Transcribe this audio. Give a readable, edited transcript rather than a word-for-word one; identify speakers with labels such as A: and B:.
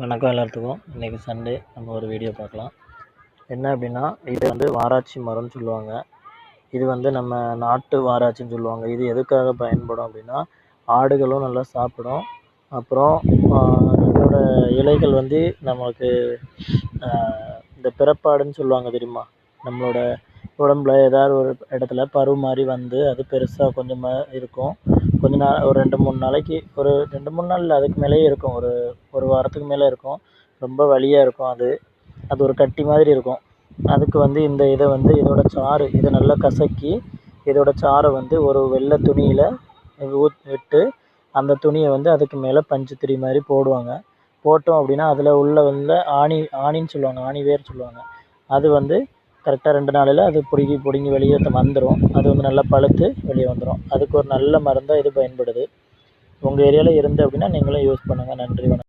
A: வணக்கம் எல்லாத்துக்கும். இன்றைக்கி சண்டே நம்ம ஒரு வீடியோ பார்க்கலாம். என்ன அப்படின்னா, இது வந்து வாராச்சி மரம்னு சொல்லுவாங்க. இது வந்து நம்ம நாட்டு வாராச்சின்னு சொல்லுவாங்க. இது எதுக்காக பயன்படும் அப்படின்னா, ஆடுகளும் நல்லா சாப்பிடும். அப்புறம் இதோட இலைகள் வந்து நமக்கு இந்த பிறப்பாடுன்னு சொல்லுவாங்க தெரியுமா, நம்மளோட உடம்புல ஏதாவது ஒரு இடத்துல பரு மாதிரி வந்து அது பெருசாக கொஞ்சமாக இருக்கும். கொஞ்ச நாள் ஒரு 2-3 நாளைக்கு, ஒரு 2-3 நாள் இல்லை, அதுக்கு மேலேயே இருக்கும். ஒரு வாரத்துக்கு மேலே இருக்கும். ரொம்ப வலியாக இருக்கும். அது ஒரு கட்டி மாதிரி இருக்கும். அதுக்கு வந்து இந்த இதை வந்து இதோட சாறு, இதை நல்லா கசக்கி இதோட சாறை வந்து ஒரு வெள்ளை துணியில் விட்டு அந்த துணியை வந்து அதுக்கு மேலே பஞ்சு திரி மாதிரி போடுவாங்க. போட்டோம் அப்படின்னா அதில் உள்ள ஆணின்னு சொல்லுவாங்க, ஆணி வேர் சொல்லுவாங்க. அது வந்து கரெக்டாக 2 நாளில் அது பிடுங்கி வெளியே வந்துடும். அது வந்து நல்லா பழுத்து வெளியே வந்துடும். அதுக்கு ஒரு நல்ல மருந்தாக இது பயன்படுது. உங்கள் ஏரியாவில் இருந்து அப்படின்னா நீங்களும் யூஸ் பண்ணுங்கள். நன்றி, வணக்கம்.